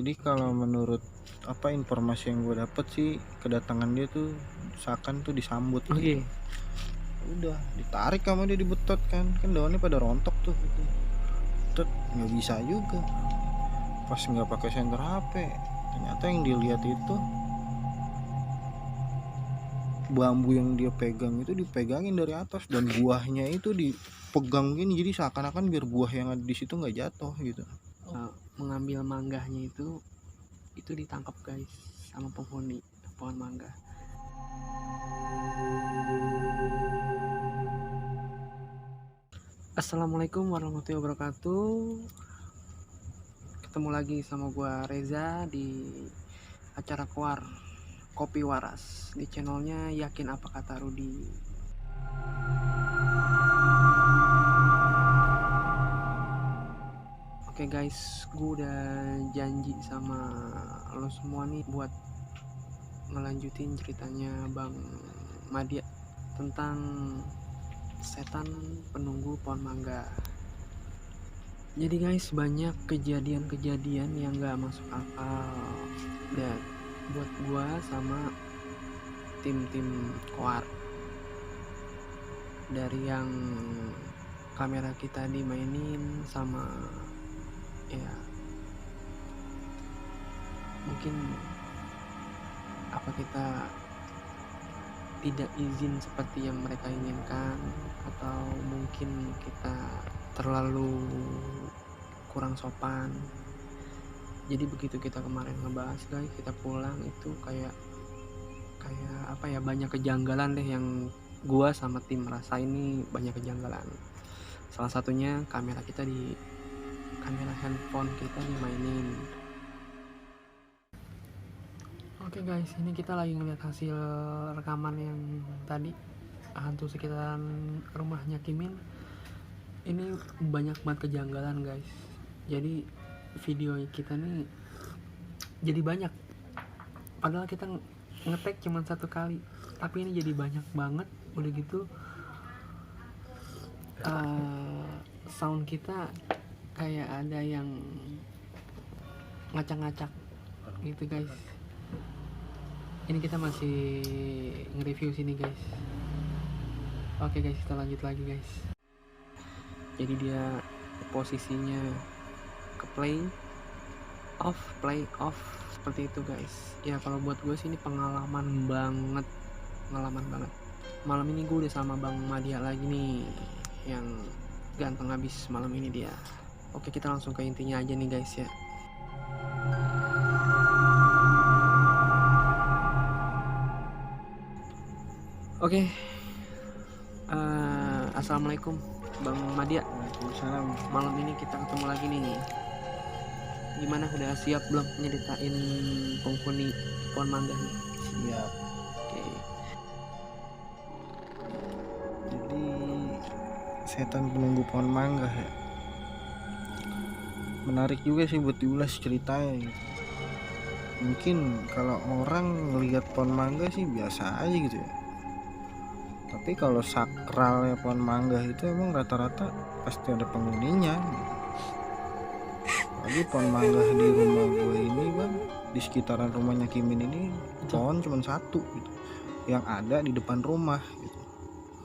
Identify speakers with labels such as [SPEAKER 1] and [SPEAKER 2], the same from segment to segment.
[SPEAKER 1] Jadi kalau menurut informasi yang gue dapet sih, kedatangan dia tuh seakan tuh disambut gitu.
[SPEAKER 2] Oke.
[SPEAKER 1] Udah ditarik sama dia, dibetot kan daunnya pada rontok tuh gitu. Tet, nggak bisa juga. Pas nggak pakai senter HP, ternyata yang dilihat itu bambu yang dia pegang itu dipegangin dari atas, dan buahnya itu dipegang gini, jadi seakan-akan biar buah yang ada di situ nggak jatuh gitu.
[SPEAKER 2] Mengambil mangganya itu ditangkap guys sama penghuni pohon mangga. Assalamualaikum warahmatullahi wabarakatuh. Ketemu lagi sama gua Reza di acara Kopi Waras di channelnya Yakin Apa Kata Rudi. Oke guys, gue udah janji sama lo semua nih buat ngelanjutin ceritanya Bang Madia tentang setan penunggu pohon mangga. Jadi guys, banyak kejadian-kejadian yang gak masuk akal dan buat gua sama tim koar. Dari yang kamera kita dimainin sama ya mungkin apa kita tidak izin seperti yang mereka inginkan, atau mungkin kita terlalu kurang sopan. Jadi begitu kita kemarin ngebahas guys, kita pulang itu kayak apa ya, banyak kejanggalan deh yang gua sama tim rasain nih, banyak kejanggalan. Salah satunya kamera handphone kita dimainin. Oke guys, ini kita lagi ngeliat hasil rekaman yang tadi hantu sekitaran rumahnya Kimin. Ini banyak banget kejanggalan guys. Jadi video kita nih jadi banyak. Padahal kita ngetek cuma 1 kali, tapi ini jadi banyak banget. Udah gitu sound kita kayak ada yang ngacak-ngacak gitu guys. Ini kita masih nge-review sini guys. Oke guys, kita lanjut lagi guys. Jadi dia posisinya ke play off seperti itu guys. Ya kalau buat gue sih ini pengalaman banget. Malam ini gue udah sama Bang Madia lagi nih, yang ganteng habis malam ini dia. Oke, kita langsung ke intinya aja nih guys ya. Oke. Assalamualaikum Bang Madia.
[SPEAKER 1] Waalaikumsalam.
[SPEAKER 2] Malam ini kita ketemu lagi nih. Gimana, udah siap belum nyeritain penghuni pohon mangga nih?
[SPEAKER 1] Siap.
[SPEAKER 2] Oke.
[SPEAKER 1] Jadi setan penunggu pohon mangga ya, menarik juga sih buat diulas ceritanya gitu. Mungkin kalau orang ngelihat pohon mangga sih biasa aja gitu ya, tapi kalau sakralnya pohon mangga itu emang rata-rata pasti ada penghuninya gitu. Apalagi pohon mangga di rumah gue ini bang, di sekitaran rumahnya Kimin ini pohon cuma 1 gitu, yang ada di depan rumah gitu.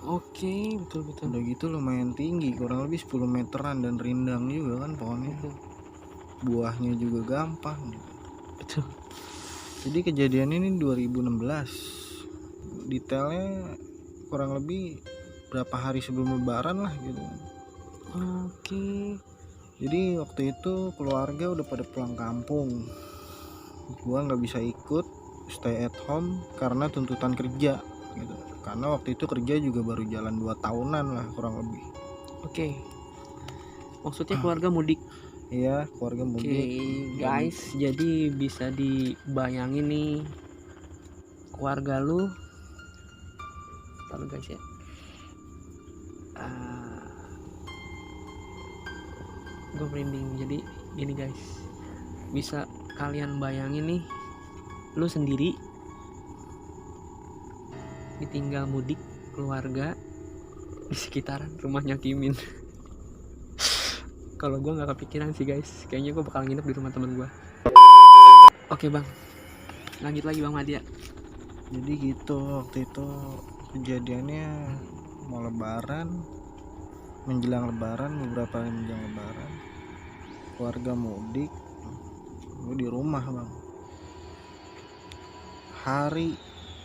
[SPEAKER 2] Oke, betul.
[SPEAKER 1] Udah gitu lumayan tinggi, kurang lebih 10 meteran, dan rindang juga kan pohonnya. Buahnya juga gampang gitu.
[SPEAKER 2] Betul.
[SPEAKER 1] Jadi kejadian ini 2016. Detailnya kurang lebih berapa hari sebelum lebaran lah gitu.
[SPEAKER 2] Oke.
[SPEAKER 1] Jadi waktu itu keluarga udah pada pulang kampung, gua nggak bisa ikut, stay at home karena tuntutan kerja gitu. Karena waktu itu kerja juga baru jalan 2 tahunan lah kurang lebih.
[SPEAKER 2] Oke. Maksudnya keluarga mudik.
[SPEAKER 1] Iya, keluarga mudik.
[SPEAKER 2] Oke, guys, jadi bisa dibayangin nih keluarga lu. Tahu guys ya. Gue merinding. Jadi gini guys, bisa kalian bayangin nih, lu sendiri ditinggal mudik keluarga di sekitaran rumahnya Kimin. Kalau gue nggak kepikiran sih guys, kayaknya gue bakal nginep di rumah teman gue. Oke bang, lanjut lagi bang Madia.
[SPEAKER 1] Jadi gitu, waktu itu kejadiannya mau lebaran, menjelang lebaran, beberapa hari menjelang lebaran, keluarga mudik, gue di rumah bang. Hari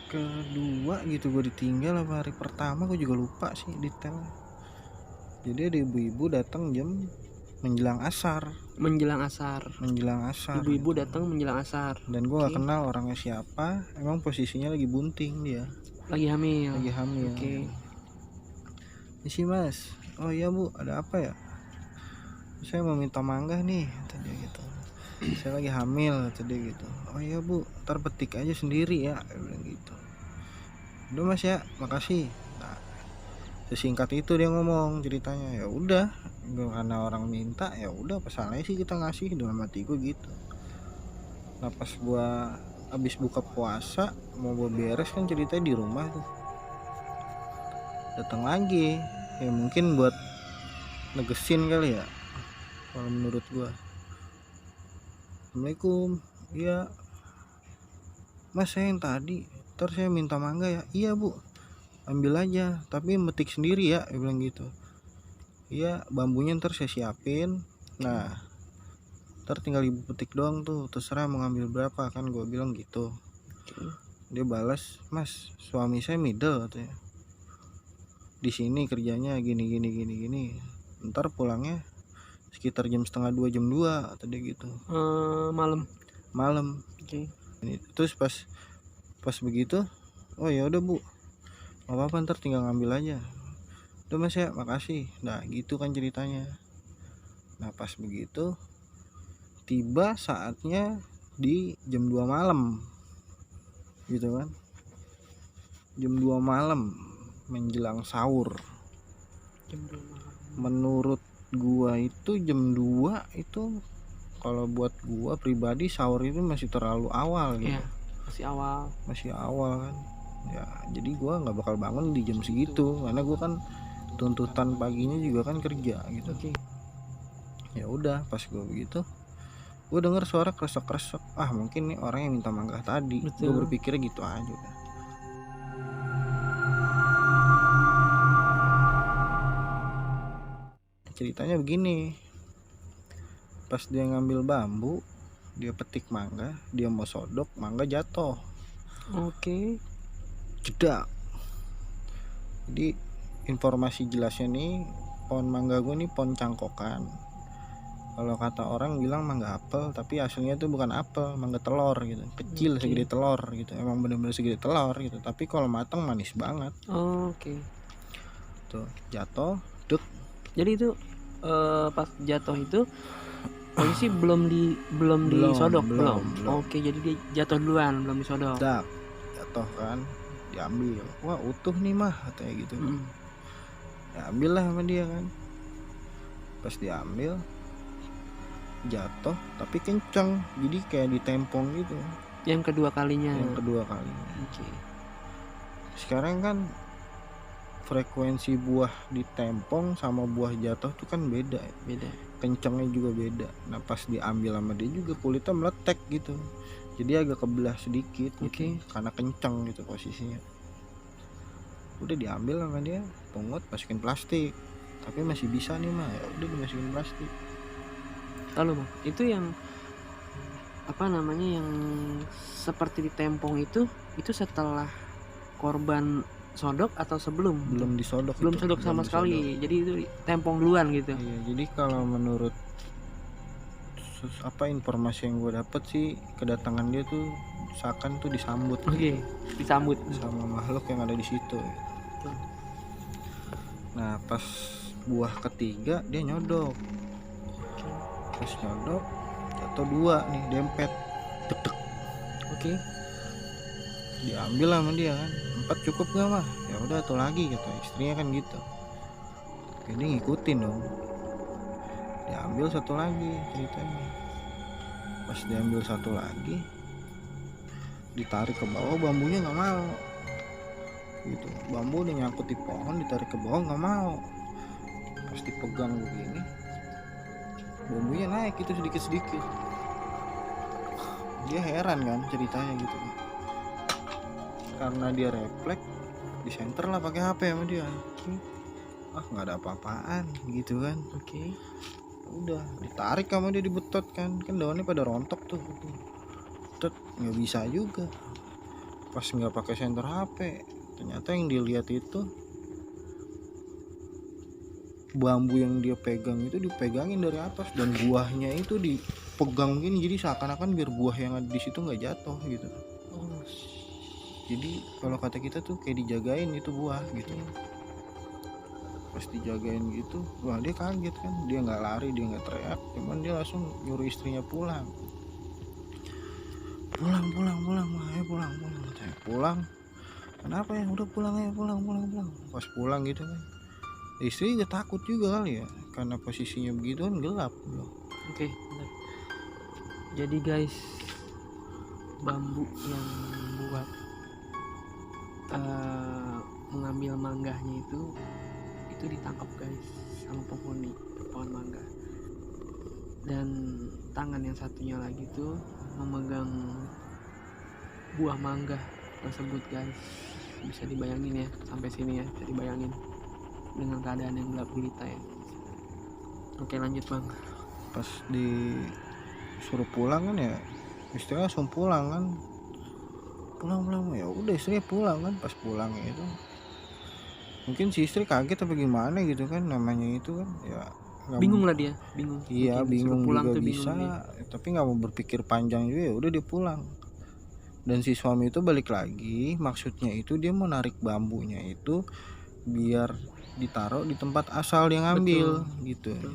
[SPEAKER 1] kedua gitu gue ditinggal, apa hari pertama gue juga lupa sih detailnya. Jadi ada ibu-ibu datang jam menjelang asar.
[SPEAKER 2] Menjelang asar. Ibu-ibu
[SPEAKER 1] gitu.
[SPEAKER 2] datang menjelang asar.
[SPEAKER 1] Dan gue gak
[SPEAKER 2] Oke.
[SPEAKER 1] kenal orangnya siapa. Emang posisinya lagi bunting dia.
[SPEAKER 2] Lagi hamil.
[SPEAKER 1] Oke. Isi mas. Oh iya bu, ada apa ya? Saya mau minta mangga nih, kata dia gitu. Saya lagi hamil, kata dia gitu. Oh iya bu, ntar petik aja sendiri ya, dia bilang gitu. Udah mas ya, makasih. Nah, sesingkat itu dia ngomong ceritanya. Ya udah, karena orang minta, ya udah, apa salahnya sih kita ngasih, dalam hati gue gitu. Nah pas gua abis buka puasa mau gua beres kan ceritanya di rumah tuh, datang lagi ya mungkin buat negesin kali ya kalau menurut gua. Assalamualaikum. Iya mas, saya yang tadi, ntar saya minta mangga ya. Iya bu, ambil aja tapi metik sendiri ya, dia bilang gitu. Iya, bambunya ntar saya siapin, nah ntar tinggal ibu petik doang tuh, terserah mau ngambil berapa, kan gue bilang gitu. Dia balas, mas suami saya middle katanya, di sini kerjanya gini, ntar pulangnya sekitar jam setengah 2, jam 2 kata dia gitu. Malam.
[SPEAKER 2] Oke.
[SPEAKER 1] Terus pas begitu, oh ya udah bu, nggak apa-apa, ntar tinggal ngambil aja. Udah mas ya, makasih. Nah gitu kan ceritanya. Nah pas begitu tiba saatnya di jam 2 malam gitu kan, jam 2 malam menjelang sahur.
[SPEAKER 2] Jam 2 malam.
[SPEAKER 1] Menurut gua itu jam 2 itu kalau buat gua pribadi sahur itu masih terlalu awal gitu.
[SPEAKER 2] Iya,
[SPEAKER 1] masih awal kan ya, jadi gua nggak bakal bangun di jam segitu karena gua kan tuntutan paginya juga kan kerja gitu.
[SPEAKER 2] Oke.
[SPEAKER 1] Ya udah pas gua begitu, gue denger suara kresek-kresek, mungkin nih orang yang minta mangga tadi. Gue berpikirnya gitu aja. Ceritanya begini, pas dia ngambil bambu, dia petik mangga, dia mau sodok, mangga jatuh.
[SPEAKER 2] Oke.
[SPEAKER 1] Jedak. Jadi informasi jelasnya nih, pohon mangga gue nih pohon cangkokan. Kalau kata orang bilang mangga apel, tapi aslinya tuh bukan apel, mangga telur gitu, kecil. Segede telur gitu, emang bener-bener segede telur gitu, tapi kalau matang manis banget.
[SPEAKER 2] Oke.
[SPEAKER 1] Tuh jatuh, duk.
[SPEAKER 2] Jadi itu pas jatuh itu posisi belum disodok. Oke, jadi dia jatuh duluan, belum disodok.
[SPEAKER 1] Jatuh kan, diambil. Wah utuh nih mah, katanya gitu. Ya ambil lah sama dia kan. Pas diambil jatuh tapi kenceng, jadi kayak ditempong gitu.
[SPEAKER 2] Yang kedua kalinya.
[SPEAKER 1] Oke. Sekarang kan frekuensi buah ditempong sama buah jatuh tuh kan beda. Kencengnya juga beda. Nah pas diambil sama dia juga kulitnya meletek gitu, jadi agak kebelah sedikit gitu, karena kenceng gitu posisinya. Udah diambil sama dia, pungut, masukin plastik, tapi masih bisa nih mah, ya udah dimasukin plastik.
[SPEAKER 2] Lalu bang, itu yang yang seperti ditempong itu setelah korban sodok atau sebelum?
[SPEAKER 1] Belum disodok.
[SPEAKER 2] Belum sodok sama sekali. Jadi itu tempong duluan gitu.
[SPEAKER 1] Iya, jadi kalau menurut informasi yang gue dapet sih, kedatangan dia tuh seakan tuh disambut.
[SPEAKER 2] Disambut
[SPEAKER 1] sama makhluk yang ada di situ. Nah pas buah ketiga dia nyodok. Pas nyodok jatuh 2 nih, dempet, dedek.
[SPEAKER 2] Oke.
[SPEAKER 1] Diambil sama dia kan, 4 cukup gak mah? Ya udah tuh lagi, kata istrinya kan gitu. Jadi ngikutin dong. Diambil 1 lagi ceritanya. Pas diambil 1 lagi, ditarik ke bawah, bambunya nggak mau. Gitu, bambu udah nyangkut di pohon, ditarik ke bawah nggak mau. Pas dipegang begini, bambunya naik itu sedikit-sedikit. dia heran kan ceritanya gitu, karena dia refleks disenter lah pakai HP sama dia. Nggak ada apa-apaan gitu kan.
[SPEAKER 2] Oke.
[SPEAKER 1] Udah ditarik sama dia, dibetot kan daunnya pada rontok tuh. Nggak bisa juga pas nggak pakai senter HP. Ternyata yang dilihat itu bambu yang dia pegang itu dipegangin dari atas, dan buahnya itu dipegang gini, jadi seakan-akan biar buah yang ada di situ nggak jatuh gitu. Jadi kalau kata kita tuh kayak dijagain itu buah gitu. Pas dijagain gitu, wah dia kaget kan, dia nggak lari, dia nggak teriak, cuman dia langsung nyuruh istrinya pulang. Pulang, ayo pulang. Kenapa ya? Udah pulang aja, pulang. Pas pulang gitu kan, istri juga takut juga kali ya, karena posisinya begitu kan gelap.
[SPEAKER 2] Oke, benar. Jadi guys, bambu yang buat mengambil manggahnya itu ditangkap guys sama penghuni pohon mangga, dan tangan yang satunya lagi tuh memegang buah mangga tersebut guys. Bisa dibayangin ya, sampai sini ya bisa dibayangin dengan keadaan yang gelap gulita ya. Oke, lanjut bang.
[SPEAKER 1] Pas disuruh pulang kan ya, istrinya langsung pulang kan, pulang ya udah istrinya pulang kan. Pas pulang itu mungkin si istri kaget apa gimana gitu kan, namanya itu kan ya
[SPEAKER 2] bingung lah dia, bingung.
[SPEAKER 1] Iya, bingung
[SPEAKER 2] pulang
[SPEAKER 1] juga
[SPEAKER 2] tuh
[SPEAKER 1] bisa
[SPEAKER 2] bingung
[SPEAKER 1] tapi nggak mau berpikir panjang juga, ya udah dia pulang. Dan si suami itu balik lagi, maksudnya itu dia mau narik bambunya itu biar ditaruh di tempat asal dia ngambil. Betul. Gitu. Betul.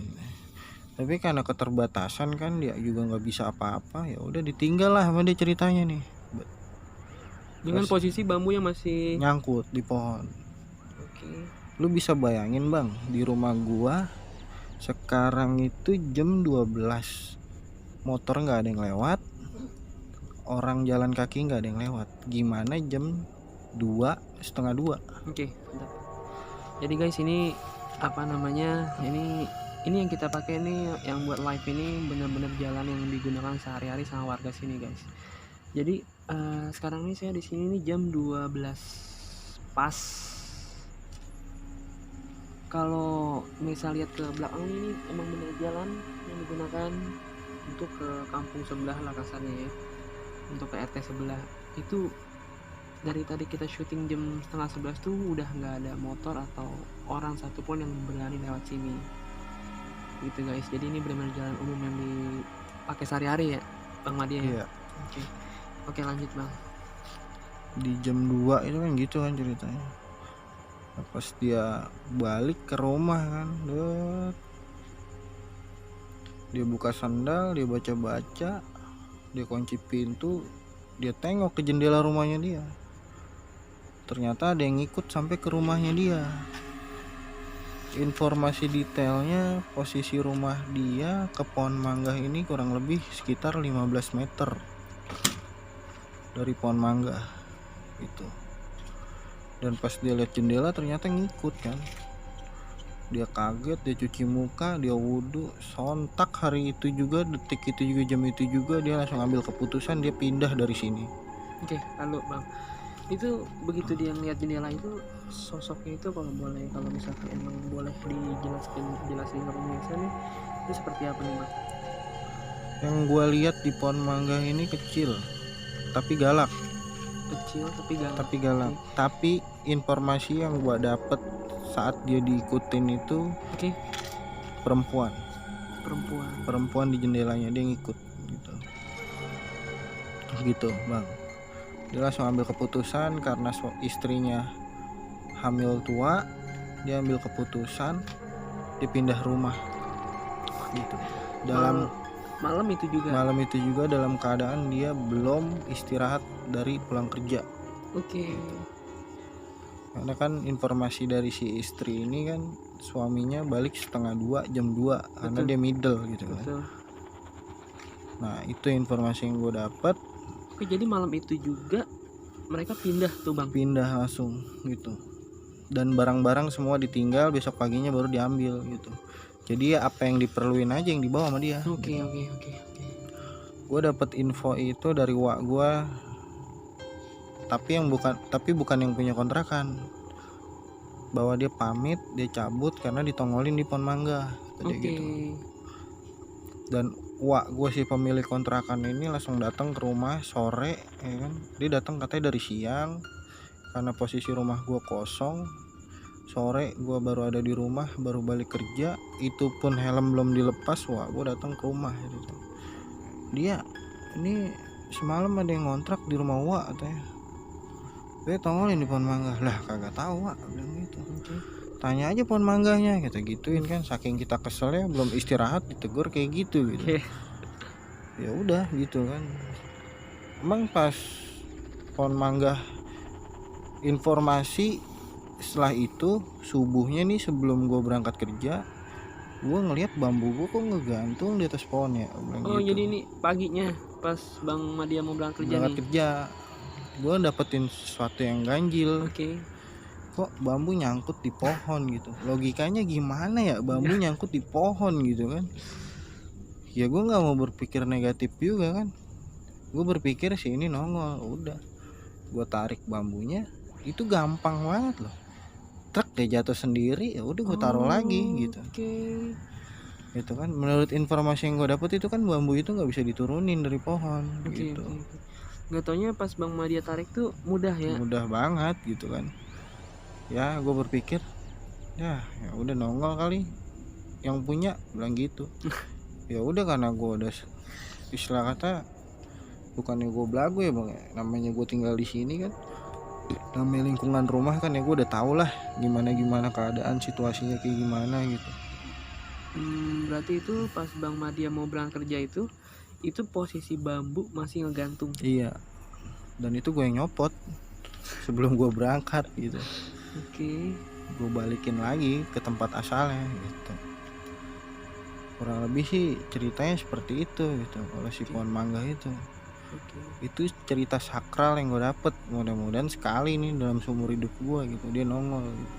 [SPEAKER 1] Tapi karena keterbatasan kan dia juga nggak bisa apa-apa, ya udah ditinggal lah sama dia ceritanya nih.
[SPEAKER 2] Dengan posisi bambu yang masih
[SPEAKER 1] nyangkut di pohon.
[SPEAKER 2] Oke.
[SPEAKER 1] Lu bisa bayangin bang, di rumah gua sekarang itu jam 12, motor nggak ada yang lewat, orang jalan kaki nggak ada yang lewat. Gimana jam 1:30?
[SPEAKER 2] Oke, mantap. Jadi guys, ini apa namanya, ini yang kita pakai nih, yang buat live ini benar-benar jalan yang digunakan sehari-hari sama warga sini guys. Jadi sekarang ini saya di sini nih jam 12 pas. Kalau misal lihat ke belakang ini emang bener jalan yang digunakan untuk ke kampung sebelah lah kasarnya ya, untuk ke RT sebelah. Itu dari tadi kita syuting jam 10:30 tuh udah nggak ada motor atau orang satupun yang berani lewat sini gitu guys. Jadi ini benar-benar jalan umum yang dipakai sehari-hari ya Bang Madi ya.
[SPEAKER 1] Iya.
[SPEAKER 2] Oke, lanjut bang.
[SPEAKER 1] Di jam 2 itu kan gitu kan ceritanya. Pas dia balik ke rumah kan, dia buka sandal, dia baca-baca, dia kunci pintu, dia tengok ke jendela rumahnya dia. Ternyata ada yang ngikut sampai ke rumahnya dia. Informasi detailnya, posisi rumah dia ke pohon mangga ini kurang lebih sekitar 15 meter dari pohon mangga gitu. Dan pas dia lihat jendela ternyata ngikut kan. Dia kaget, dia cuci muka, dia wudhu, sontak hari itu juga, detik itu juga, jam itu juga dia langsung ambil keputusan, dia pindah dari sini.
[SPEAKER 2] Oke, lalu bang, itu begitu dia ngeliat jendela itu, sosoknya itu kalau misalkan emang boleh dijelasin ke pemirsa nih, itu seperti apa nih bang?
[SPEAKER 1] Yang gue lihat di pohon mangga ini kecil tapi galak. Tapi informasi yang gua dapet saat dia diikutin itu perempuan di jendelanya, dia ngikut gitu bang. Dia langsung ambil keputusan karena istrinya hamil tua, dia ambil keputusan dia pindah rumah gitu. Malam itu juga dalam keadaan dia belum istirahat dari pulang kerja.
[SPEAKER 2] Oke.
[SPEAKER 1] Karena kan informasi dari si istri ini kan suaminya balik 1:30 jam 2. Betul. Karena dia middle gitu kan. Betul. Nah itu informasi yang gue dapat.
[SPEAKER 2] Oke, jadi malam itu juga mereka pindah tuh bang?
[SPEAKER 1] Pindah langsung gitu. Dan barang-barang semua ditinggal, besok paginya baru diambil gitu. Jadi apa yang diperluin aja yang dibawa sama dia.
[SPEAKER 2] Oke.
[SPEAKER 1] Gue dapet info itu dari wak gue, tapi bukan yang punya kontrakan, bahwa dia pamit, dia cabut karena ditongolin di pohon mangga
[SPEAKER 2] Oke.
[SPEAKER 1] gitu. Dan wak gue si pemilik kontrakan ini langsung datang ke rumah sore, ya kan. Dia datang katanya dari siang karena posisi rumah gue kosong. Sore gue baru ada di rumah, baru balik kerja, itu pun helm belum dilepas. Wah, gue datang ke rumah gitu. Dia ini semalam ada yang ngontrak di rumah wak katanya. Dia tongolin di pohon mangga. Lah kagak tahu wak, bilang gitu. Tanya aja pohon mangganya, kita gituin kan. Saking kita keselnya belum istirahat ditegur kayak gitu gitu. Ya udah gitu kan. Emang pas pohon mangga informasi, setelah itu subuhnya nih sebelum gue berangkat kerja, gue ngelihat bambu gue kok ngegantung di atas pohon ya.
[SPEAKER 2] Oh gitu. Jadi ini paginya pas Bang Madia mau berangkat kerja
[SPEAKER 1] gue dapetin sesuatu yang ganjil.
[SPEAKER 2] Oke.
[SPEAKER 1] Kok bambu nyangkut di pohon gitu, logikanya gimana ya bambu nyangkut di pohon gitu kan. Ya gue nggak mau berpikir negatif juga kan, gue berpikir sih ini nongol. Udah gue tarik bambunya, itu gampang banget loh, truk dia jatuh sendiri. Ya udah gue taruh lagi gitu. Gitu kan, menurut informasi yang gue dapet itu kan bambu itu nggak bisa diturunin dari pohon gitu.
[SPEAKER 2] Nggak taunya pas Bang Madia tarik tuh mudah ya,
[SPEAKER 1] mudah banget gitu kan. Ya gue berpikir ya udah nongol kali yang punya, bilang gitu. Ya udah, karena gue udah istilah kata, bukannya gue belagu ya bang, namanya gue tinggal di sini kan, namanya lingkungan rumah kan, ya gue udah tau lah gimana keadaan situasinya kayak gimana gitu.
[SPEAKER 2] Berarti itu pas Bang Madia mau berangkat kerja itu posisi bambu masih ngegantung.
[SPEAKER 1] Iya, dan itu gue yang nyopot sebelum gue berangkat gitu.
[SPEAKER 2] Oke.
[SPEAKER 1] Gue balikin lagi ke tempat asalnya gitu. Kurang lebih sih ceritanya seperti itu gitu. Kalau si pohon mangga itu, itu cerita sakral yang gue dapet. Mudah-mudahan sekali nih dalam seumur hidup gue gitu dia nongol gitu.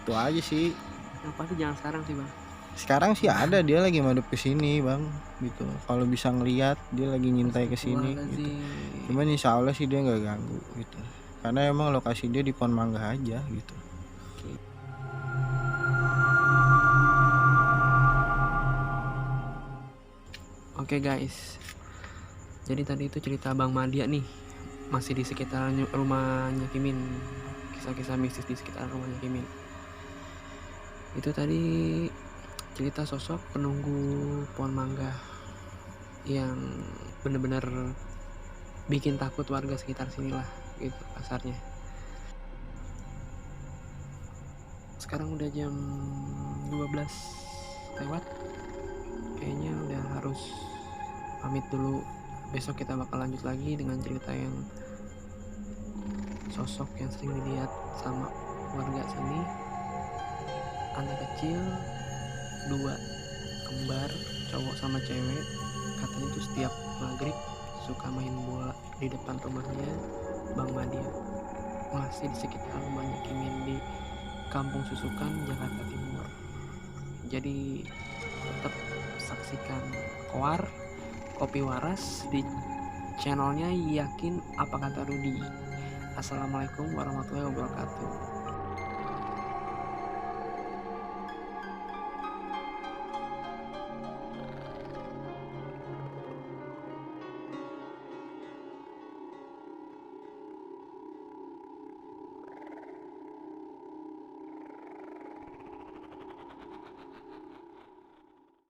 [SPEAKER 1] Itu aja sih.
[SPEAKER 2] Yang pasti jangan sekarang sih bang.
[SPEAKER 1] Sekarang sih ada, dia lagi madep ke sini bang gitu. Kalau bisa ngelihat dia lagi nyintai ke sini gitu. Cuman insya Allah sih dia nggak ganggu gitu, karena emang lokasi dia di pohon mangga aja gitu.
[SPEAKER 2] Oke guys, jadi tadi itu cerita Bang Madia nih, masih di sekitar rumahnya Kimin, kisah-kisah mistis di sekitar rumahnya Kimin. Itu tadi cerita sosok penunggu pohon mangga yang bener-bener bikin takut warga sekitar sini lah gitu kasarnya. Sekarang udah jam 12 lewat, kayaknya udah harus pamit dulu. Besok kita bakal lanjut lagi dengan cerita yang sosok yang sering dilihat sama warga sini. Anak kecil 2 kembar, cowok sama cewek, katanya tuh setiap maghrib suka main bola di depan rumahnya Bang Madia, masih di sekitar rumahnya Kimin di Kampung Susukan, Jakarta Timur. Jadi tetap saksikan Kopi Waras di channelnya Yakin Apa Kata Rudi. Assalamualaikum warahmatullahi wabarakatuh.